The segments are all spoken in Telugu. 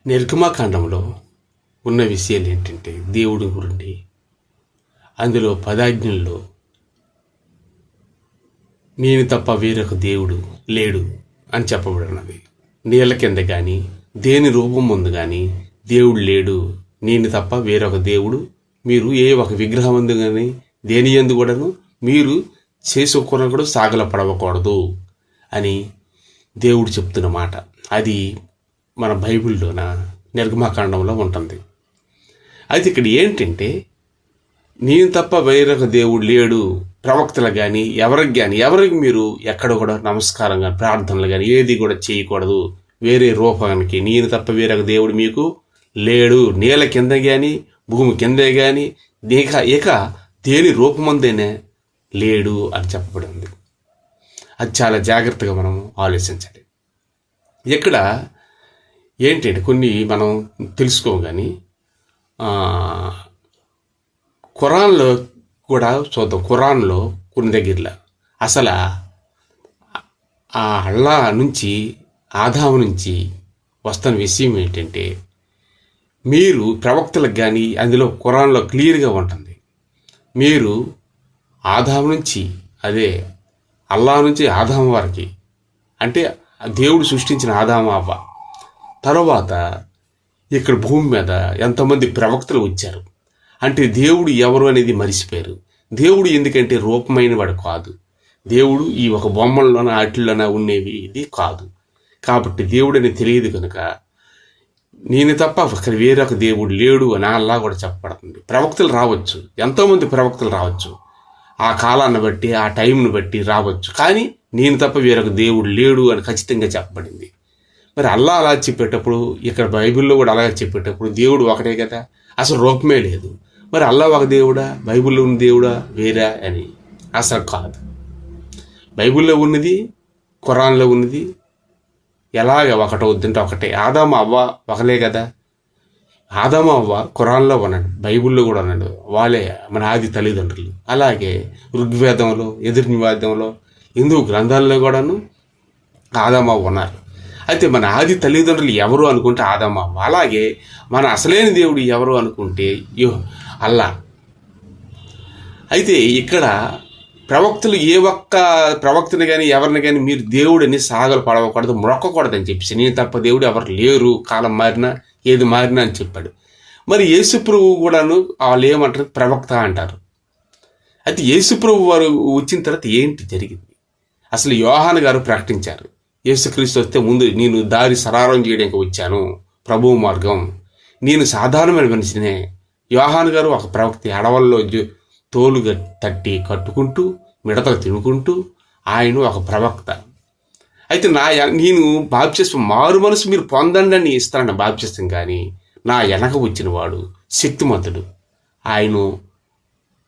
నిర్గమాకాండంలో ఉన్న విషయాలు ఏంటంటే దేవుడి గురించి అందులో పదాజ్ఞల్లో నేను తప్ప వేరొక దేవుడు లేడు అని చెప్పబడినది. నీళ్ళ కింద కానీ దేని రూపం ముందు కానీ దేవుడు లేడు, నేను తప్ప వేరొక దేవుడు మీరు ఏ ఒక విగ్రహం ముందు కానీ దేని యందు కూడాను మీరు చేసుకున్న కూడా సాగల పడవకూడదు అని దేవుడు చెప్తున్న మాట. అది మన బైబిల్లోన నిర్గమాకాండంలో ఉంటుంది. అయితే ఇక్కడ ఏంటంటే నేను తప్ప వేరొక దేవుడు లేడు, ప్రవక్తలు కానీ ఎవరికి మీరు ఎక్కడ కూడా నమస్కారం కానీ ప్రార్థనలు కానీ ఏది కూడా చేయకూడదు. వేరే రూపానికి నేను తప్ప వేరొక దేవుడు మీకు లేడు, నీళ్ళ కింద కానీ భూమి కిందే కానీ ఇక దేని రూపమందేనే లేడు అని చెప్పబడింది. అది చాలా జాగ్రత్తగా మనం ఆలోచించాలి. ఇక్కడ ఏంటంటే కొన్ని మనం తెలుసుకోం కానీ ఖురాన్లో కూడా చూద్దాం. ఖురాన్లో కొన్ని దగ్గరలో అసలు ఆ అల్లా నుంచి ఆదాము నుంచి వస్తున్న విషయం ఏంటంటే మీరు ప్రవక్తలకు కానీ అందులో ఖురాన్లో క్లియర్గా ఉంటుంది, మీరు ఆదాము నుంచి అదే అల్లా నుంచి ఆదాము వారికి అంటే దేవుడు సృష్టించిన ఆదాము అవ్వ తర్వాత ఇక్కడ భూమి మీద ఎంతమంది ప్రవక్తలు వచ్చారు అంటే దేవుడు ఎవరు అనేది మరిచిపోయారు. దేవుడు ఎందుకంటే రూపమైన వాడు కాదు, దేవుడు ఈ ఒక బొమ్మల్లోన వాటిల్లోన ఉండేవి ఇది కాదు. కాబట్టి దేవుడు అని తెలియదు కనుక నేను తప్ప వేరొక దేవుడు లేడు అని అల్లా కూడా చెప్పబడుతుంది. ప్రవక్తలు రావచ్చు, ఎంతోమంది ప్రవక్తలు రావచ్చు, ఆ కాలాన్ని బట్టి ఆ టైంను బట్టి రావచ్చు, కానీ నేను తప్ప వేరొక దేవుడు లేడు అని ఖచ్చితంగా చెప్పబడింది. మరి అల్లా అలా చెప్పేటప్పుడు ఇక్కడ బైబిల్లో కూడా అలాగే చెప్పేటప్పుడు దేవుడు ఒకటే కదా, అసలు రూపమే లేదు. మరి అల్లా ఒక దేవుడా, బైబిల్లో ఉన్న దేవుడా వేరా అని అసలు కాదు. బైబిల్లో ఉన్నది ఖురాన్లో ఉన్నది ఎలాగ ఒకటవుద్దంటే ఒకటే. ఆదాము అవ్వ ఒకలే కదా. ఆదాము అవ్వ ఖురాన్లో ఉన్నాడు, బైబిల్లో కూడా ఉన్నాడు, వాళ్ళే మన ఆది తల్లిదండ్రులు. అలాగే ఋగ్వేదంలో యజుర్వేదంలో హిందూ గ్రంథాల్లో కూడాను ఆదాము అవ్వ ఉన్నారు. అయితే మన ఆది తల్లిదండ్రులు ఎవరు అనుకుంటే ఆదాము అవ్వ. అలాగే మన అసలైన దేవుడు ఎవరు అనుకుంటే అల్లా. అయితే ఇక్కడ ప్రవక్తలు ఏ ఒక్క ప్రవక్తని కానీ ఎవరిని కానీ మీరు దేవుడిని సాగలు పడవకూడదు, మొక్కకూడదని చెప్పేసి నేను తప్ప దేవుడు ఎవరు లేరు, కాలం మారినా ఏది మారినా అని చెప్పాడు. మరి యేసుప్రభు కూడాను వాళ్ళు ఏమంటారు, ప్రవక్త అంటారు. అయితే యేసుప్రభు వారు వచ్చిన తర్వాత ఏంటి జరిగింది? అసలు యోహాను గారు ప్రకటించారు, యేసుక్రీస్తు వస్తే ముందు నేను దారి సరారం చేయడానికి వచ్చాను, ప్రభువు మార్గం, నేను సాధారణమైన మనిషినే. యోహాను గారు ఒక ప్రవక్త, అడవుల్లో తోలు తట్టి కట్టుకుంటూ మిడతలు తినుకుంటూ ఆయన ఒక ప్రవక్త. అయితే నేను బాప్తిస్మం మారు మనసు మీరు పొందండి అని ఇస్తానన్న బాప్తిస్తం, కానీ నా వెనక వచ్చిన వాడు శక్తిమంతుడు, ఆయన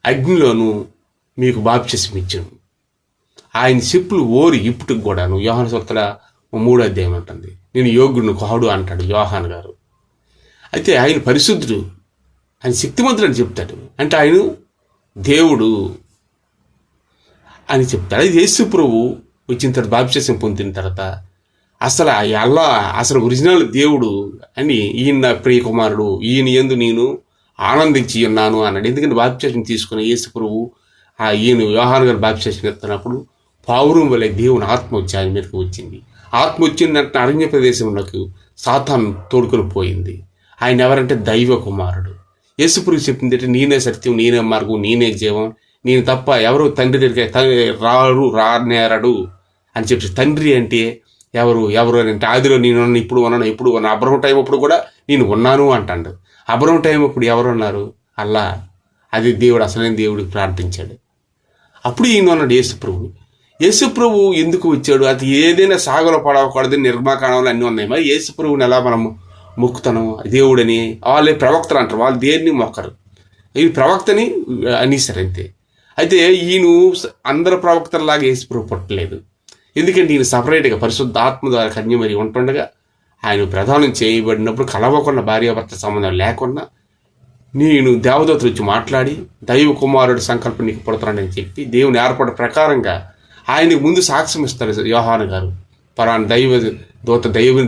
అగ్నిలోనూ మీకు బాప్తిస్మం ఇచ్చాను, ఆయన చెప్పులు ఓరి ఇప్పుటికి కూడాను యోహాను సువార్త 3వ అధ్యాయం ఉంటుంది, నేను యోగ్యుడిని కాడు అంటాడు యోహాను గారు. అయితే ఆయన పరిశుద్ధుడు, ఆయన శక్తిమంతుడు అని చెప్తాడు, అంటే ఆయన దేవుడు అని చెప్తాడు. అది యేసు ప్రభు వచ్చిన తర్వాత బాప్తిస్మం పొందిన తర్వాత అసలు అల్లా అసలు ఒరిజినల్ దేవుడు అని ఈయన నా ప్రియ కుమారుడు, ఈయన యందు నేను ఆనందించి ఉన్నాను అన్నాడు. ఎందుకంటే బాప్తిస్మం తీసుకున్న యేసు ప్రభు ఈయన యోహాను గారు బాప్తిస్మం ఎత్తున్నప్పుడు పావురం వలె దేవుని ఆత్మ వచ్చి ఆయన మీదకి వచ్చింది. ఆత్మ వచ్చిందంటే అరణ్య ప్రదేశంలోకి సాతాను తోడుకొని పోయింది. ఆయన ఎవరంటే దైవ కుమారుడు. యేసుప్రభు చెప్పింది అంటే నేనే సత్యం, నేనే మార్గం, నేనే జీవం, నేను తప్ప ఎవరు తండ్రి దగ్గరికి రానేరడు అని చెప్పి. తండ్రి అంటే ఎవరు అంటే ఆదిలో నేను ఉన్నాను, ఇప్పుడు ఉన్నాను, ఎప్పుడు ఉన్నాను, అబ్రహం టైం అప్పుడు కూడా నేను ఉన్నాను అంటాడు. అబ్రహం టైం అప్పుడు ఎవరు ఉన్నారు? అల్లా. అది దేవుడు అసలైన దేవుడికి ప్రార్థించాడు. అప్పుడు ఈయన ఉన్నాడు యేసుప్రభు. యేసుప్రభు ఎందుకు వచ్చాడు? అది ఏదైనా సాగులో పడవకూడదు, నిర్మాకాండంలో అన్నీ ఉన్నాయి. మరి యేసుప్రభుని ఎలా మనం మొక్కుతాను? దేవుడని వాళ్ళే ప్రవక్తలు అంటారు, వాళ్ళు దేన్ని మొక్కరు, ఈ ప్రవక్తని అనేసారు అంతే. అయితే ఈయన అందరు ప్రవక్తలలాగా యేసుప్రభు పుట్టలేదు. ఎందుకంటే ఈయన సపరేట్గా పరిశుద్ధ ఆత్మ ద్వారా కన్యమరి ఉంటుండగా ఆయన ప్రధానం చేయబడినప్పుడు కలవకుండా భార్యాభర్త సంబంధం లేకుండా నేను దేవదూతలు వచ్చి మాట్లాడి దైవ కుమారుడు సంకల్పం నీకు పుడతానని చెప్పి దేవుని ఏర్పాటు ప్రకారంగా ఆయనకు ముందు సాక్ష్యం ఇస్తారు యోహాను గారు, పలానా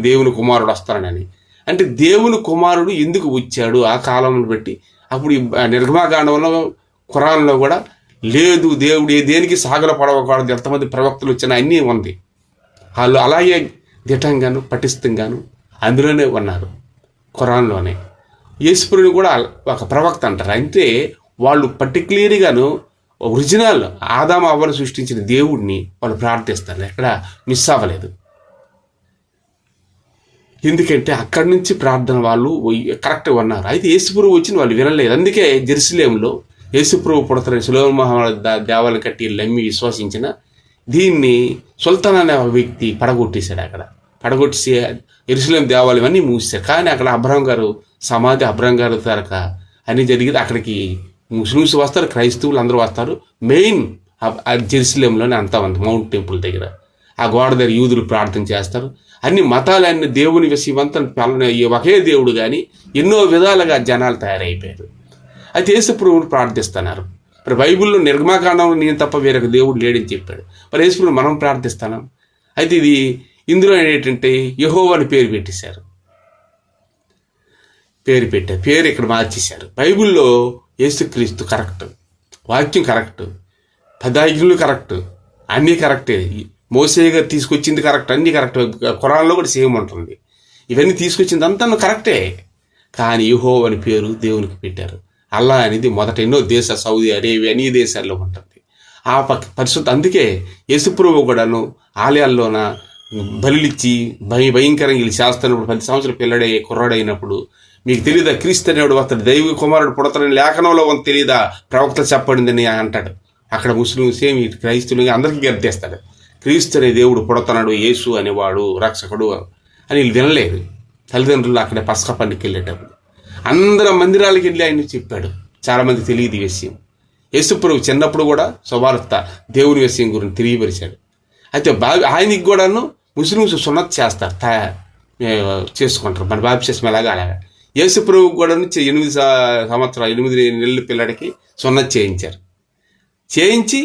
దేవుని కుమారుడు వస్తానని. అంటే దేవుని కుమారుడు ఎందుకు వచ్చాడు ఆ కాలంలో బట్టి. అప్పుడు నిర్గమాకాండంలో ఖురాన్లో కూడా లేదు, దేవుడు దేనికి సాగల పడవకూడదు, ఎంతమంది ప్రవక్తలు వచ్చినా అన్నీ ఉంది. వాళ్ళు అలాగే దిటంగాను పటిష్టంగాను అందులోనే ఉన్నారు ఖురాన్లోనే. యేసుప్రభుని కూడా ఒక ప్రవక్త అంటారు. అంటే వాళ్ళు పర్టిక్యులర్గాను ఒరిజినల్ ఆదాము అవ్వను సృష్టించిన దేవుడిని వాళ్ళు ప్రార్థిస్తారు, ఎక్కడ మిస్ అవ్వలేదు. ఎందుకంటే అక్కడి నుంచి ప్రార్థన వాళ్ళు కరెక్ట్గా ఉన్నారు. అయితే యేసుప్రభు వచ్చిన వాళ్ళు వినలేదు. అందుకే జెరూసలేంలో యేసుప్రభు పుడతారని సొలొమోను మహారాజు దేవాలయం కట్టి నమ్మి విశ్వసించిన దీన్ని సుల్తాన్ అనే వ్యక్తి పడగొట్టేశాడు. అక్కడ పడగొట్టేసి యెరూషలేం దేవాలయం అన్నీ మూసారు. కానీ అక్కడ అబ్రహాం గారు సమాధి, అబ్రహాం గారు తరక అన్నీ జరిగింది. అక్కడికి ముస్లిమ్స్ వస్తారు, క్రైస్తవులు అందరూ వస్తారు. మెయిన్ జెరూసలేంలోనే అంతా ఉంది, మౌంట్ టెంపుల్ దగ్గర. ఆ గోడ దగ్గర యూదులు ప్రార్థన చేస్తారు. అన్ని మతాలన్నీ దేవుని విషయమంతా ఒకే దేవుడు, కానీ ఎన్నో విధాలుగా జనాలు తయారైపోయారు. అయితే యేసుప్రభువుని ప్రార్థిస్తున్నారు. మరి బైబిల్లో నిర్గమాకాండంలో నేను తప్ప వేరొక దేవుడు లేడని చెప్పాడు. మరి యేసుప్రభుని మనం ప్రార్థిస్తున్నాం. అయితే ఇందులో ఏంటంటే యెహోవా అని పేరు పెట్టేశారు. పేరు ఇక్కడ మార్చేశారు. బైబిల్లో యేసుక్రీస్తు కరెక్ట్, వాక్యం కరెక్ట్, పదాజ్ఞలు కరెక్ట్, అన్నీ కరెక్టే. మోసే గారు తీసుకొచ్చింది కరెక్ట్, అన్నీ కరెక్ట్. ఖురాన్లో కూడా సేమ్ ఉంటుంది. ఇవన్నీ తీసుకొచ్చింది అంతా కరెక్టే. కానీ యెహోవా అని పేరు దేవునికి పెట్టారు. అల్లా అనేది మొదట ఎన్నో దేశాలు, సౌదీ అరేబియా అన్ని దేశాల్లో ఉంటుంది ఆ పరిస్థితి. అందుకే యేసుప్రభువు కూడాను ఆలయాల్లోన బలిచ్చి భయంకరంగా వీళ్ళు చేస్తున్నప్పుడు 10 సంవత్సరాల పిల్లడే కుర్రాడైనప్పుడు మీకు తెలియదా క్రీస్తు అనేవాడు అతడు దైవ కుమారుడు పుడతాడని లేఖనంలో ఉంది తెలియదా, ప్రవక్త చెప్పడిందని అంటాడు. అక్కడ ముస్లింస్ ఏమి క్రైస్తువులు అందరికీ గర్దేస్తాడు. క్రీస్తు అనే దేవుడు పుడతాడు, యేసు అనేవాడు రక్షకుడు అని వీళ్ళు వినలేదు. తల్లిదండ్రులు అక్కడ పసక పండుగకి వెళ్ళేటప్పుడు అందరం మందిరాలకు వెళ్ళి ఆయన చెప్పాడు. చాలామంది తెలియదు ఈ విషయం. యేసుప్రభు చిన్నప్పుడు కూడా సువార్త దేవుని విషయం గురించి తెలియపరిచాడు. అయితే ఆయనకి కూడాను ముస్లింస్ సున్నత్ చేస్తారు, చేసుకుంటారు. మన బాప్తిస్మం అలాగా. యేసుప్రభు కూడా 8 సంవత్సరాలు 8 నెలల పిల్లడికి సున్నత్ చేయించి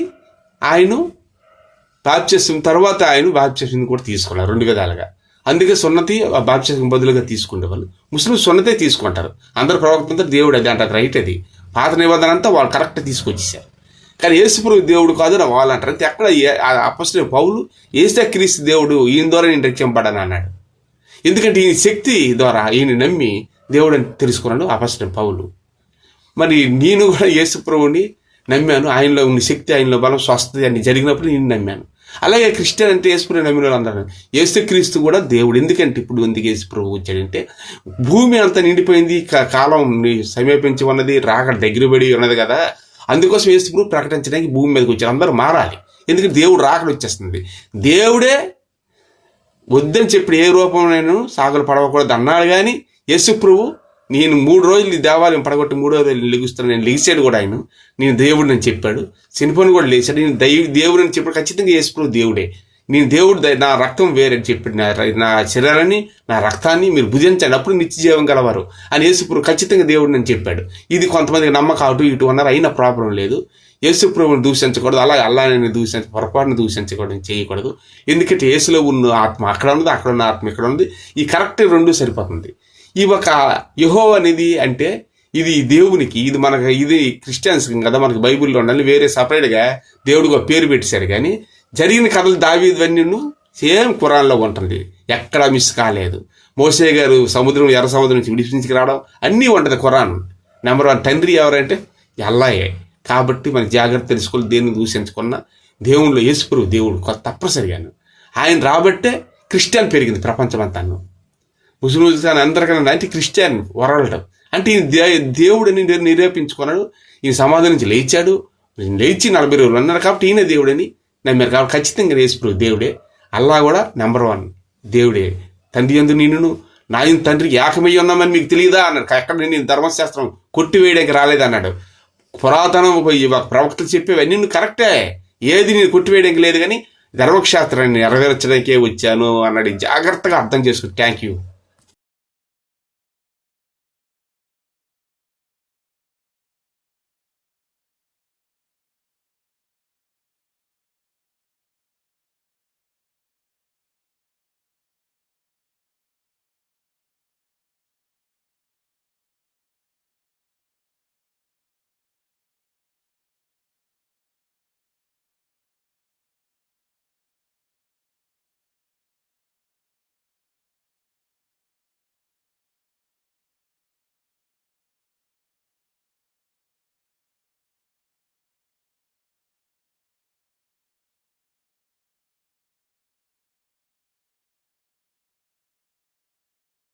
ఆయన బాప్తిస్మం తర్వాత ఆయన బాప్తిస్మం కూడా తీసుకున్నారు 2 విధాలుగా. అందుకే సున్నతి బాప్తిస్మం బదులుగా తీసుకునేవాళ్ళు. ముస్లిం సున్నతే తీసుకుంటారు. అందరు ప్రవక్తంతా దేవుడు అది అంటారు, రైట్. అది పాత నిబంధన అంతా వాళ్ళు కరెక్ట్ తీసుకొచ్చేసారు. కానీ యేసుప్రభు దేవుడు కాదు అని వాళ్ళు అంటారు. అంటే అక్కడ అపొస్తలుడైన పౌలు యేసే క్రీస్తు దేవుడు, ఈయన ద్వారా నేను రక్షింపబడ్డాను అన్నాడు. ఎందుకంటే ఈయన శక్తి ద్వారా ఈయన నమ్మి దేవుడు అని తెలుసుకున్నాడు అపొస్తలుడైన పౌలు. మరి నేను కూడా యేసుప్రభుని నమ్మాను, ఆయనలో ఉన్న శక్తి, ఆయనలో బలం, స్వస్థత అన్ని జరిగినప్పుడు నేను నమ్మాను. అలాగే క్రిస్టియన్ అంటే యేసుప్రభు నమ్మిన వాళ్ళు అందరూ యేసుక్రీస్తు కూడా దేవుడు. ఎందుకంటే ఇప్పుడు ఎందుకు యేసుప్రభు వచ్చాడంటే భూమి అంతా నిండిపోయింది, కాలం సమీపించి ఉన్నది, రాక దగ్గర పడి ఉన్నది కదా. అందుకోసం యేసుప్రభు ప్రకటించడానికి భూమి మీదకి వచ్చారు. అందరూ మారాలి, ఎందుకంటే దేవుడు రాకడ వచ్చేస్తుంది. దేవుడే వద్దని చెప్పి ఏ రూపంలో సాగులు పడవకూడదు అన్నాడు. కానీ యేసుప్రభు నేను 3 రోజులు దేవాలయం పడగొట్టి 3వ రోజు లెగుస్తాను, నేను లెగిసాడు కూడా ఆయన, నేను దేవుడిని అని చెప్పాడు. చనిపోయిన కూడా లేచాడు. నేను దేవుడు అని చెప్పాడు. ఖచ్చితంగా యేసుప్రభు దేవుడే. నేను దేవుడు, నా రక్తం వేరని చెప్పి నా శరీరాన్ని, నా రక్తాన్ని మీరు భుజించండి, అప్పుడు నిత్య జీవం గలవారు అని యేసుప్రభు ఖచ్చితంగా దేవుడిని అని చెప్పాడు. ఇది కొంతమందికి నమ్మకం అటు ఇటు అన్నారు, అయినా ప్రాబ్లం లేదు. యేసుప్రభుని దూషించకూడదు, అలాగే అల్లాహ్ని పొరపాటును దూషించకూడదు, చేయకూడదు. ఎందుకంటే యేసులో ఉన్న ఆత్మ అక్కడ ఉన్నది, అక్కడ ఉన్న ఆత్మ ఇక్కడ ఉంది. ఈ కరెక్ట్ 2 సరిపోతుంది. ఈ ఒక యెహోవా అనేది అంటే ఇది దేవునికి, ఇది మనకు, ఇది క్రిస్టియన్స్ కదా, మనకి బైబిల్లో ఉండాలి. వేరే సపరేట్గా దేవుడికి ఒక పేరు పెట్టేశారు. కానీ జరిగిన కథలు దావీదువన్నీ సేమ్ ఖురాన్లో ఉంటుంది, ఎక్కడా మిస్ కాలేదు. మోసే గారు ఎర్ర సముద్రం నుంచి విడిపించుకు రావడం అన్నీ ఉంటుంది ఖురాన్. నెంబర్ 1 తండ్రి ఎవరంటే అల్లాహే. కాబట్టి మన జాగ్రత్త తెలుసుకోవాలి. దేన్ని దూషించుకున్న దేవుళ్ళు యేసుప్రభు దేవుడు తప్పనిసరిగాను. ఆయన రాబట్టే క్రిస్టియన్ పెరిగింది ప్రపంచమంతాను. ముస్లిమ్స్ కానీ అందరికన్నా అంటే క్రిస్టియన్ వరల్డ్ అంటే దేవుడిని నిరూపించుకున్నాడు. ఈయన సమాధి నుంచి లేచాడు, లేచి 40 రోజులు అన్నారు కాబట్టి ఈయన దేవుడని నమ్మారు. కాబట్టి ఖచ్చితంగా యేసుప్రభు దేవుడే. అల్లా కూడా నెంబర్ 1 దేవుడే. తండ్రి యందు నిన్ను నా తండ్రికి ఏకమై ఉన్నామని మీకు తెలియదా అన్నాడు. ఎక్కడ నేను ధర్మశాస్త్రం కొట్టివేయడానికి రాలేదన్నాడు. పురాతనం ప్రవక్తలు చెప్పేవన్నీ కరెక్టే, ఏది నేను కొట్టివేయడానికి లేదు, కానీ ధర్మశాస్త్రాన్ని నెరవేర్చడానికే వచ్చాను అన్నాడు. జాగ్రత్తగా అర్థం చేసుకో. Thank you.